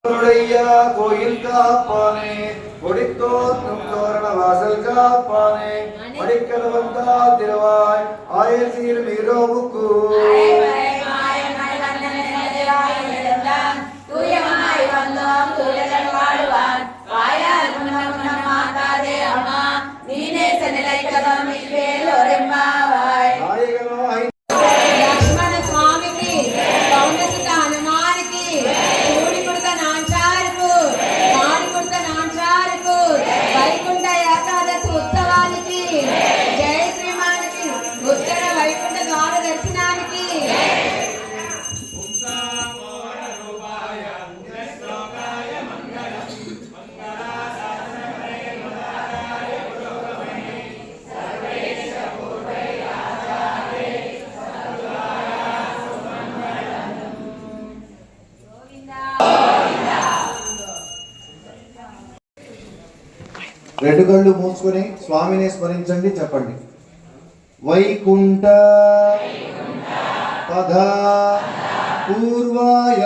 கோயில் காப்பானே கொடித்தோற்றும் தோரண வாசல் காப்பானே மடிக்கல் வந்தா திருவாய் ஆயர் சீர் மீரோவுக்கு தூயமாய் வந்தோம் தூயதன் வாழ்வான் வாயால் முன்னம் மாட்டாதே அம்மா நீனேச நிலைக்கதம் இல்வேல் ஒரெம்மாவாய் లక్ష్మణ స్వామికి పౌర్ణసుత హనుమానికి చూడి కుడత నాంచారుకు మాడి కుడత నాంచారుకు వైకుంఠ ఏకాదశి ఉత్సవానికి జయ శ్రీమానికి ఉత్తర వైకుంఠ ద్వార దర్శనానికి రెండు కళ్ళు మూసుకొని స్వామిని స్మరించండి. చెప్పండి. వైకుంఠ పద పూర్వాయ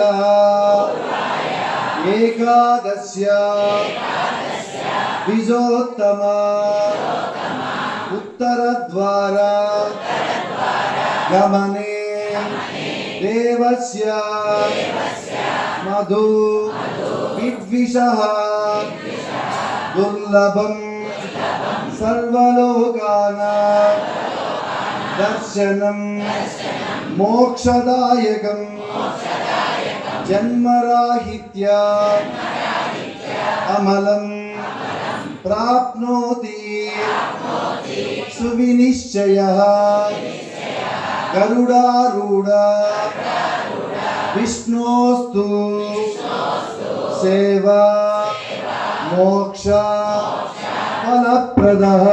ఏకాదశ్య ద్విజోత్తమ ఉత్తరద్వార గమనే దేవస్య మధు విద్విషః దుర్లభం సర్వలోకానాం దర్శనం మోక్షదాయకం జన్మరాహిత్య అమలం ప్రాప్నోతి సువినిశ్చయః గరుడారూఢ విష్ణోస్తు సేవా మోక్ష ఫలప్రదః.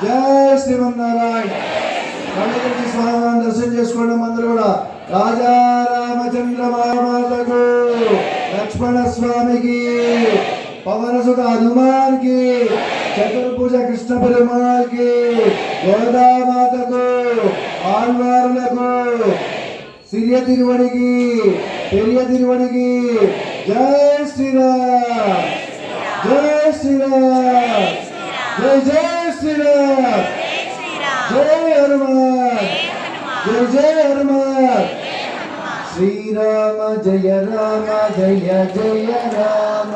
జయ శ్రీమన్నారాయణ. కళ్ళకి స్వామిని దర్శనం చేసుకోండి. అందరూ కూడా రాజా రామచంద్ర మాతకు, లక్ష్మణ స్వామికి, పవన సుత హనుమాన్ కి, చతుర్భుజ కృష్ణ పెరుమాళ్ కి, గోదామాతకు, ఆళ్వారులకు, సిరియ తిరువడికి, పెరియ తిరువడికి జై శ్రీరామ్, జై శ్రీరామ్, జై జై శ్రీరామ్, జై హనుమాన్, జై జై హనుమాన్. శ్రీరామ జయ రామ జయ జయ రామ,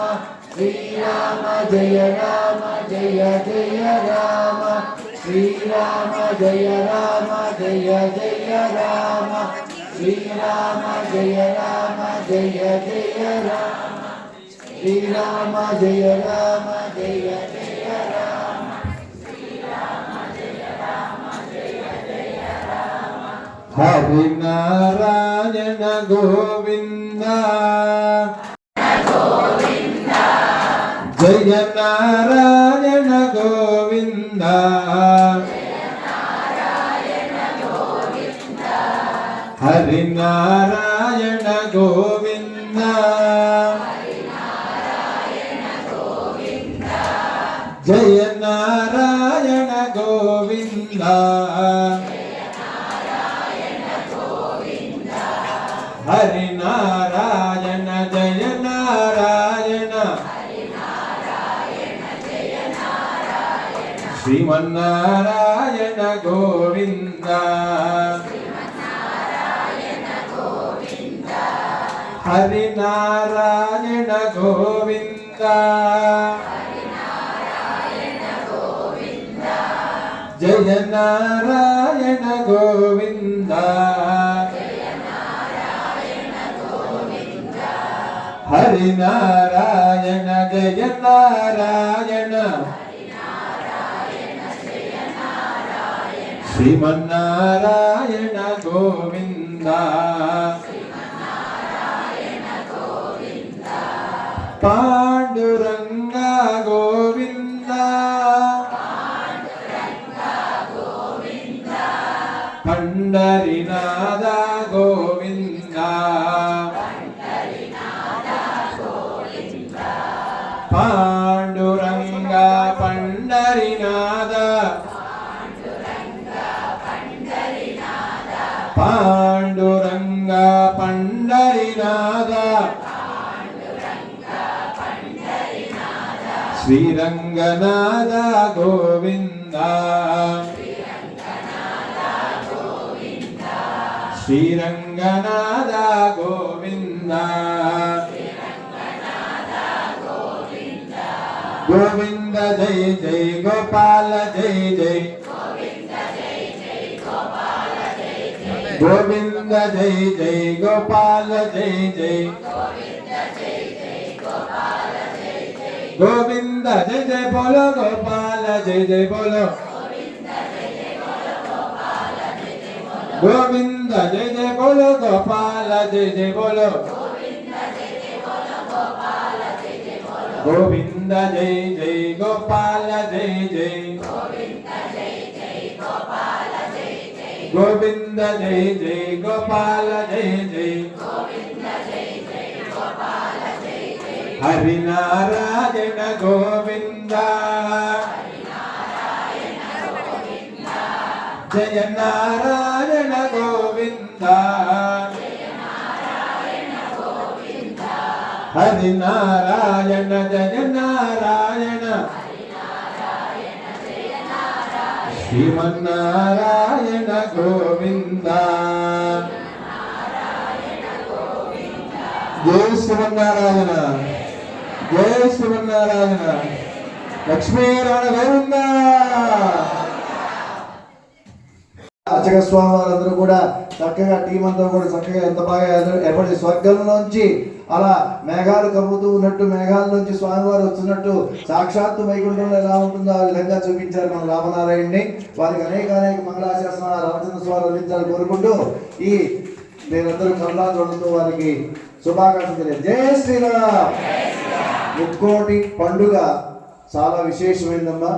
శ్రీరామ జయ రామ జయ జయ రామ, శ్రీరామ జయ రామ జయ జయ రామ, శ్రీరామ జయ రామ జయ జయ రామ, శ్రీరామ జయ రామ జయ జయ రామ, శ్రీరామ జయ రామ జయ జయ రామ. హరి నారాయణ గోవింద గోవింద, జయ నారాయణ గోవింద, హరి నారాయణ గోవింద, జయ నారాయణ గోవింద, హరి నారాయణ జయ నారాయణ, శ్రీమన్నారాయణ గోవింద, హరి నారాయణ గోవింద, జయ నారాయణ గోవింద, హరి నారాయణ జయ నారాయణ, శ్రీమన్నారాయణ గోవింద, పాండురంగ గోవింద, పండరినాథ గోవింద, పాండురంగ పండరినాథ, పాండురంగ పండరినాథ, శ్రీరంగనాథ గోవింద శ్రీరంగనాథ గోవింద గోవింద జై జై గోపాల జై జై గోవింద జై జై గోపాల జై జై గోవింద జై జై బోలో గోపాల జై జై బోలో గోవింద జై జై బోలో గోపాల జై జై బోలో గోవింద జై జై గోపాల జై జై గోవింద జై జై గోపాల జై జై హరినారాయణ గోవింద జయ నారాయణ గోవింద హరినారాయణ జయ నారాయణ శ్రీమన్నారాయణ గోవింద జయ శ్రీమన్నారాయణ జయ శ్రీమన్నారాయణ లక్ష్మీనారాయణ గోవింద. అర్చక స్వామి వారందరూ కూడా చక్కగా టీం అంతా కూడా చక్కగా ఎంత బాగా ఎప్పటి స్వర్గంలోంచి అలా మేఘాలు కమ్ముతూ ఉన్నట్టు మేఘాల్లోంచి స్వామివారు వచ్చినట్టు సాక్షాత్తు వైకుంఠంలో ఎలా ఉంటుందో ఆ విధంగా చూపించారు మన రామనారాయణని. వారికి అనేక మంగళాశాసనాలు రామచంద్ర స్వామి అందించాలని కోరుకుంటూ ఈ మీరందరూ కమలాదులతో వారికి శుభాకాంక్షలు తెలియదు. జయ శ్రీరామ్. ముక్కోటి పండుగ చాలా విశేషమైందమ్మా.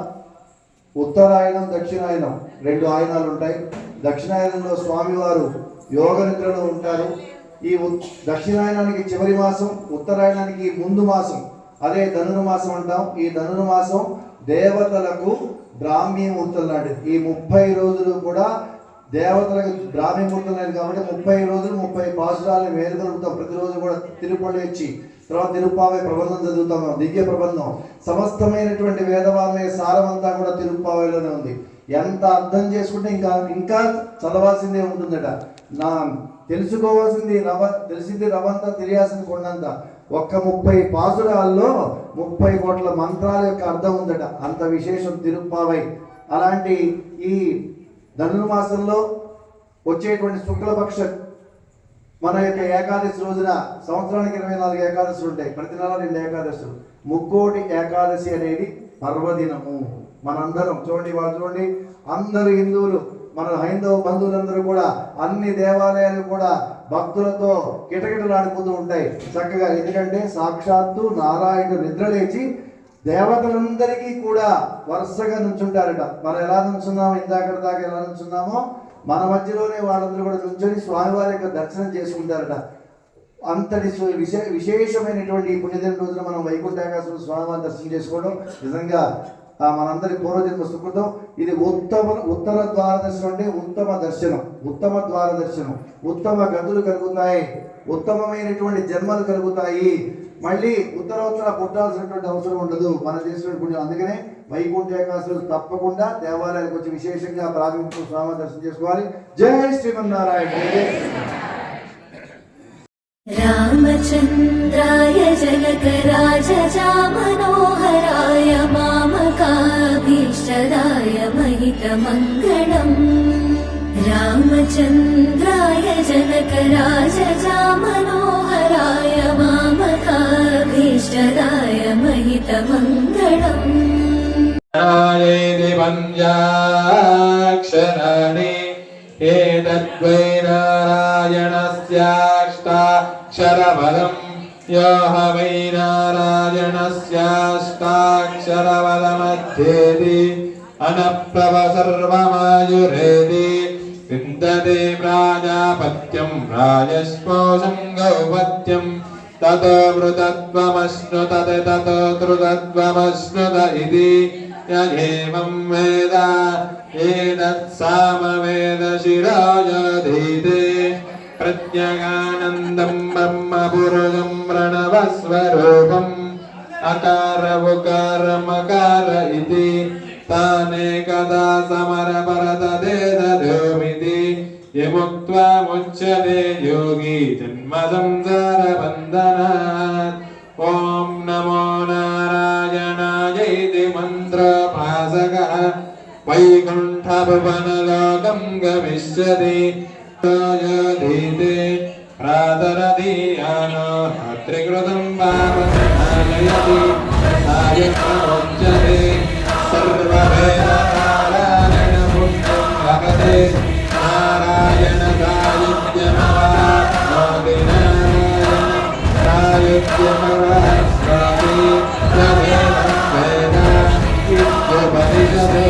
ఉత్తరాయణం దక్షిణాయనం రెండు ఆయనాలు ఉంటాయి. దక్షిణాయనంలో స్వామివారు యోగ నిద్రలో ఉంటారు. ఈ దక్షిణాయనానికి చివరి మాసం, ఉత్తరాయణానికి ముందు మాసం, అదే ధనుర్మాసం అంటాం. ఈ ధనుర్మాసం దేవతలకు బ్రాహ్మీ ముహూర్తం లాంటిది. ఈ 30 రోజులు కూడా దేవతలకు బ్రాహ్మీ ముహూర్తం లేదు కాబట్టి 30 రోజులు 30 పాసురాలను మేలుగలుగుతాం. ప్రతిరోజు కూడా తిరుపతి వచ్చి తర్వాత తిరుప్పావై ప్రబంధం చదువుతాం, దివ్య ప్రబంధం. సమస్తమైనటువంటి వేదవాళ్ళ సారమంతా కూడా తిరుప్పావైలోనే ఉంది. ఎంత అర్థం చేసుకుంటే ఇంకా చదవాల్సిందే ఉంటుందట. నా తెలుసుకోవాల్సింది తెలిసింది రవంతా, తెలియాల్సింది కొండంత. ఒక్క 30 పాసురాల్లో 30 కోట్ల మంత్రాల యొక్క అర్థం ఉందట. అంత విశేషం తిరుప్పావై. అలాంటి ఈ ధనుర్మాసంలో వచ్చేటువంటి శుక్లపక్ష మన యొక్క ఏకాదశి రోజున సంవత్సరానికి 24 ఏకాదశులు ఉంటాయి. ప్రతి నెల 2 ఏకాదశులు. ముక్కోటి ఏకాదశి అనేది పర్వదినము. మనందరం చూడండి, వాళ్ళు చూడండి, అందరు హిందువులు, మన హైందవ బంధువులందరూ కూడా అన్ని దేవాలయాలు కూడా భక్తులతో కిటకిటలాడిపోతూ ఉంటాయి చక్కగా. ఎందుకంటే సాక్షాత్తు నారాయణుడు నిద్రలేచి దేవతలందరికీ కూడా వరుసగా నుంచుంటారట. మనం ఎలా నుంచున్నామో, ఇందాక దాకా ఎలా నుంచున్నామో మన మధ్యలోనే వాళ్ళందరూ కూడా నుంచొని స్వామివారి యొక్క దర్శనం చేసుకుంటారట. అంతటి విశేషమైనటువంటి ఈ పుణ్యదిన రోజున మనం వైకుంఠ ఏకాదశి స్వామివారి దర్శనం చేసుకోవడం నిజంగా మనందరి పూర్వజన్మ సుకృతం. ఇది ఉత్తర ద్వార దర్శనం అంటే ఉత్తమ దర్శనం, ఉత్తమ ద్వార దర్శనం. ఉత్తమ గతులు కలుగుతాయి, ఉత్తమమైనటువంటి జన్మలు కలుగుతాయి. మళ్ళీ ఉత్తరోత్తర పుట్టాల్సినటువంటి అవసరం ఉండదు మన చేసిన పుణ్యం. అందుకనే వైకుంఠ ఏకాదశులు తప్పకుండా దేవాలయాలకు వచ్చి విశేషంగా ప్రారంభించిన స్వామి దర్శనం చేసుకోవాలి. జై శ్రీమన్నారాయణ. రామచంద్రాయ జనకరాజా మనోహరాయ మామకాభీష్టదాయ మహితమంగళం. రామచంద్రాయ జనకరాజా మనోహరాయ మామకాభీష్టదాయ మహితమంగళం. పంచాక్షరాణి ఏతద్వై నారాయణస్యాష్టాక్షరపదం యో వై నారాయణస్యాష్టాక్షరపదమధ్యేతి అనప్రభ సర్వమాయురేతి విందతే ప్రాజాపత్యం రాజస్పోషం గౌపత్యం తతో మృతత్వమశ్నుత తతో ధృతత్వమశ్నుత ఇతి ఏవం వేద ఏతత్ సామవేద శిరోజధీతే ప్రత్యగానందం బ్రహ్మపురుషం ప్రణవస్వరూపం अकार उकार मकार इति ताने कदा समर परत देदधोमिति यमुक्त्वा मुच्यते योगी जन्म संसार बन्धनात् ॐ नमो नारायणाय इति मन्त्रभासकः वैकुण्ठभुवनलोकं गमिष्यति धीते प्रातरदीयानो रात्रिकृतं पापनालयति सायत्रमुच्यते सर्ववेदनारायणपुण्यं भवते नारायण सायुज्यमवाप्नोति नारायण सायुज्यमवाप्नोति यदेवं वेद इत्युपनिषदे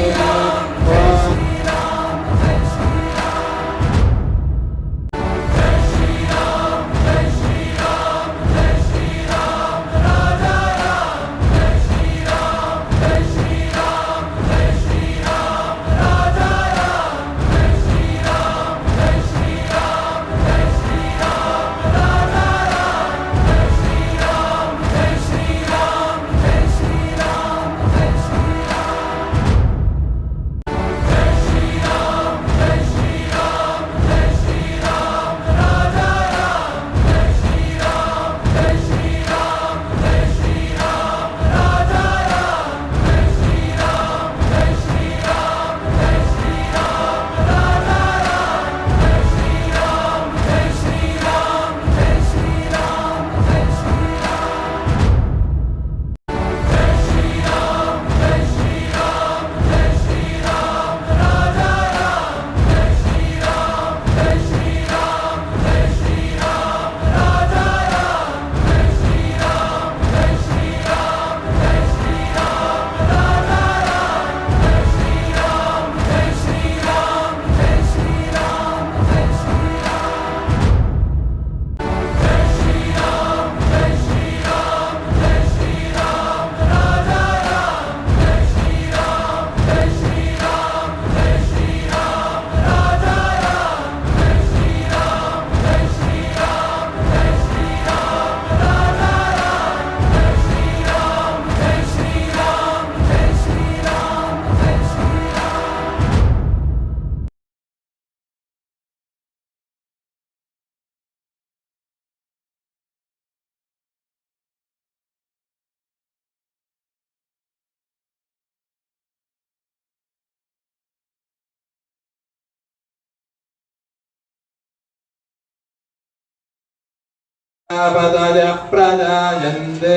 पदयः प्रजायन्ते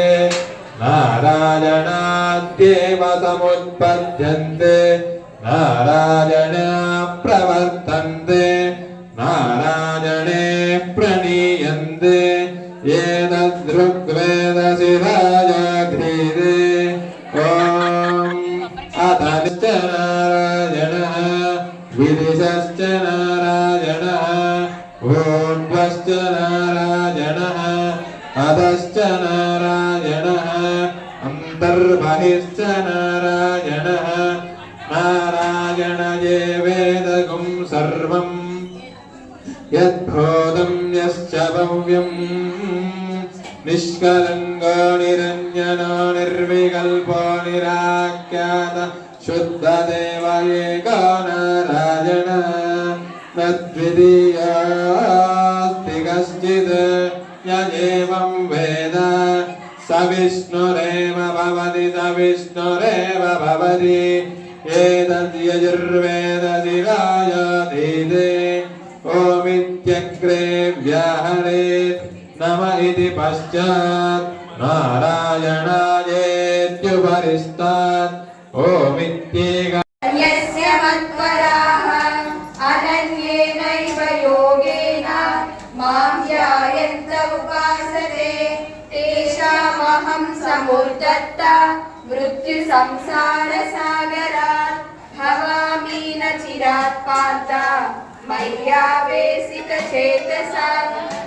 नारायणाद्येव समुत्पद्यन्ते नारायणा प्रवर्तन्ते नारायणे प्रणीयन्ते एतद्ऋग्वेदशिराजाग्रीरे ॐ अतश्च नारायणः विदिशश्च नारायणः ऊर्ध्वश्च नारायणः अधश्च नारायणः अन्तर्बहिश्च नारायणः नारायण ये वेदगुं सर्वम् यद्भूतं यश्च भव्यम् निष्कलङ्को निरञ्जनो निर्विकल्पो निराख्यात शुद्धदेव एको नारायणः न द्वितीयोऽस्ति कश्चित् य एवं वेद स विष्णुरेव भवति स विष्णुरेव भवति एतद्यजुर्वेदशिरायाधीते ओमित्यग्रे व्याहरेत् नम इति पश्चात् नारायणायेत्युपरिष्टात् ओमित्येक यस्य मत्पराः अनन्येनैव योगेन मां ध्यायन्त उपासते तेषामहं समुद्धता मृत्युसंसारसागरात् भवामि न चिरात् पार्थ मय्यावेशितचेतसा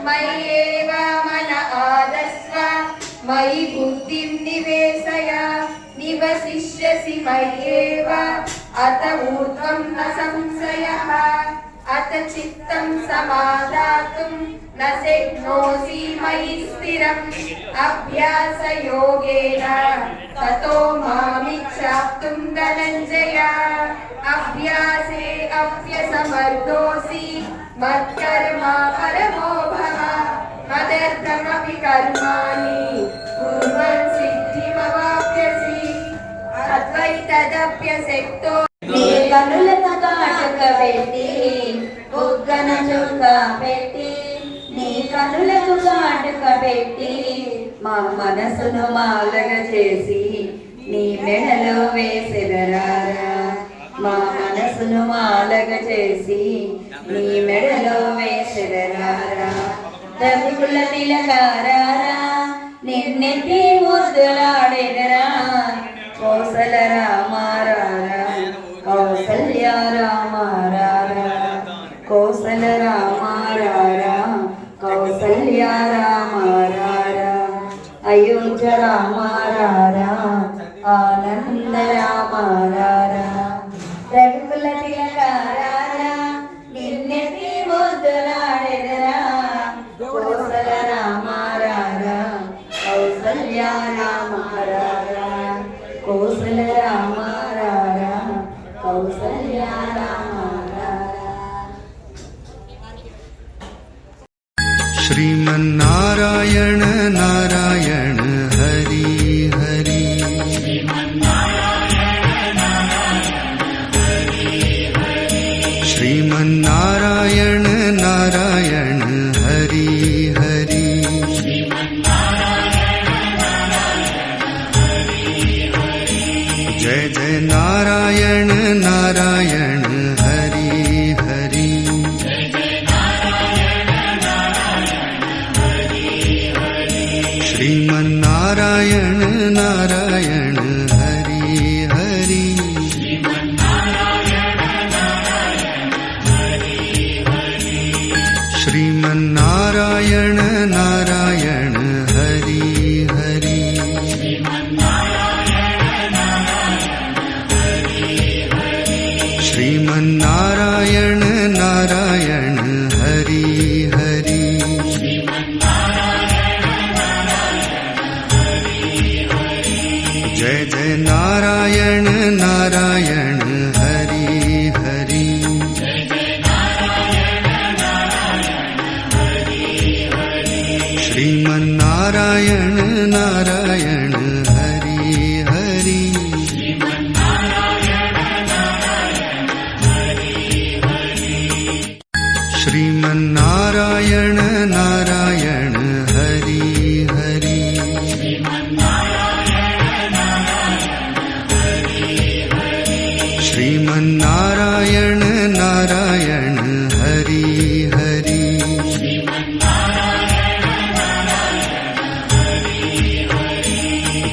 मय्येव मन आदस्व मयि बुद्धिं निवेशय निवसिष्यसि मय्येव अत ऊर्ध्वं न संशयः अथ चित्तं समादातुं न शक्नोषि मयि स्थिरम् अभ्यासयोगेन ततो मामिच्छाप्तुं धनञ्जय अभ्यासे अप्यसमर्थोऽसि मत्कर्मा परमो भव मदर्थमपि कर्माणि कुर्वन् सिद्धिमवाप्स्यसि अद्वैतदप्यशक्तो నీ కనులకు కాటుక పెట్టి బుగ్గన చుక్క పెట్టి నీ కనులకు కాటుక పెట్టి మా మనసును మాలగ చేసి నీ మెడలో వేసెదరారా మా మనసును మాలగ చేసి నీ మెడలో వేసెదరారా రఘుకుల తిలకారారా నిన్నెత్తి ముద్దులాడెదరా కోసల రామారారా కౌసల్య రామారారా కోసల రామారారా కౌసల్య రామారారా అయోధ్య రామారారా ఆనంద రామారారా రఘుకుల తిలకారారా నిన్నెత్తి ముద్దులాడెదరా కోసల రామారారా కౌసల్య రామారారా కోసల రామారారా కౌసల్య రామారారా श्रीमन्नारायण नारायण हरि हरि श्रीमन्नारायण नारायण हरि हरि जय जय नारायण नारायण हरि हरि श्रीमन्नारायण नारायण हरि हरि श्रीमन्नारायण नारायण हरि हरि श्रीमन्नारायण नारायण हरि हरि जय जय नारायण नारायण हरि हरि श्रीमन्नारायण नारायण हरि हरि श्रीमन्नारायण नारायण हरि हरि श्रीमन्नारायण नारायण हरि हरि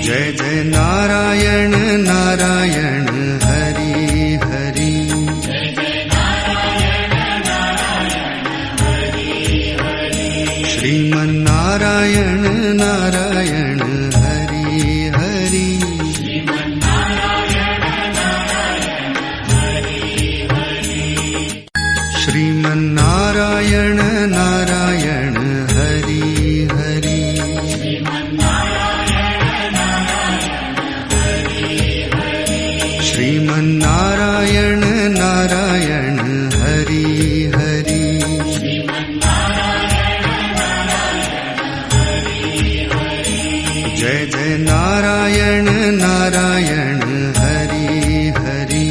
जय जय नारायण नारायण हरि हरि श्रीमन्नारायण नारायण हरि हरि श्रीमन्नारायण नारायण हरि हरि श्रीमन्नारायण नारायण हरि हरि जय जय नारायण नारायण हरि हरि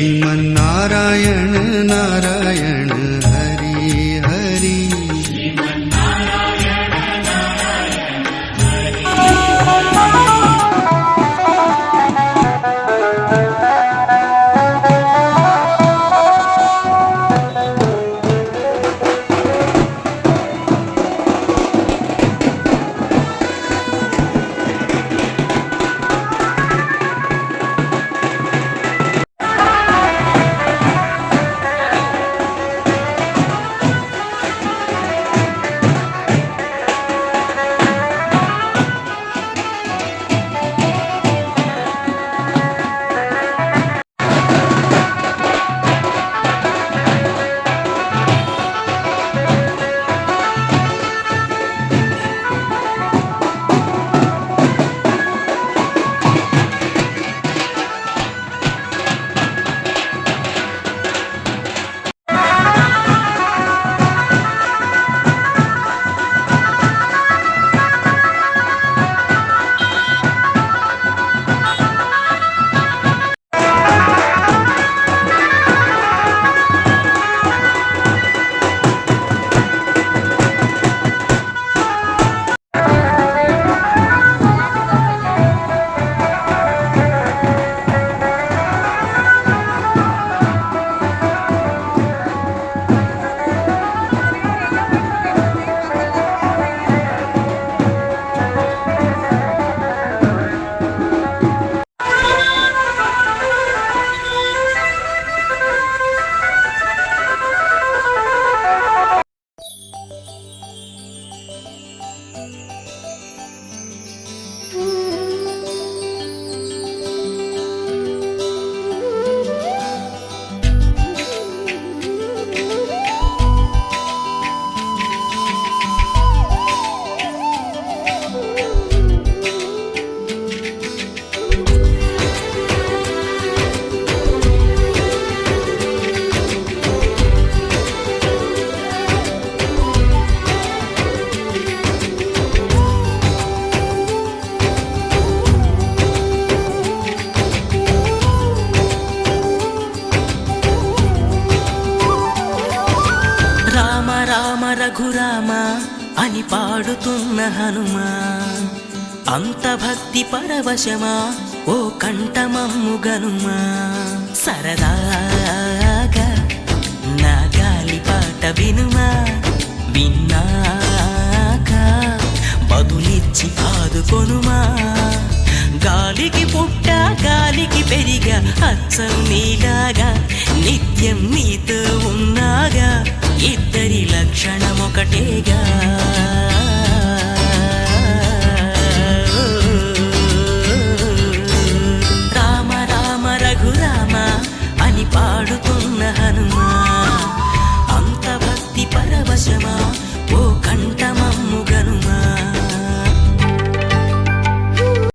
श्रीमन्नारायण नारायण हरि हरि రఘురామ అని పాడుతున్న హనుమా అంత భక్తి పరవశమా ఓ కంఠమమ్ము గనుమా సరదాగా నా గాలి పాట వినుమా విన్నాక బదులిచ్చి ఆదుకొనుమా గాలికి పుట్ట గాలికి పెరిగా అచ్చం నీలాగా నిత్యం నీతో ఉన్నాగా ఇద్దరి లక్షణమొకటేగా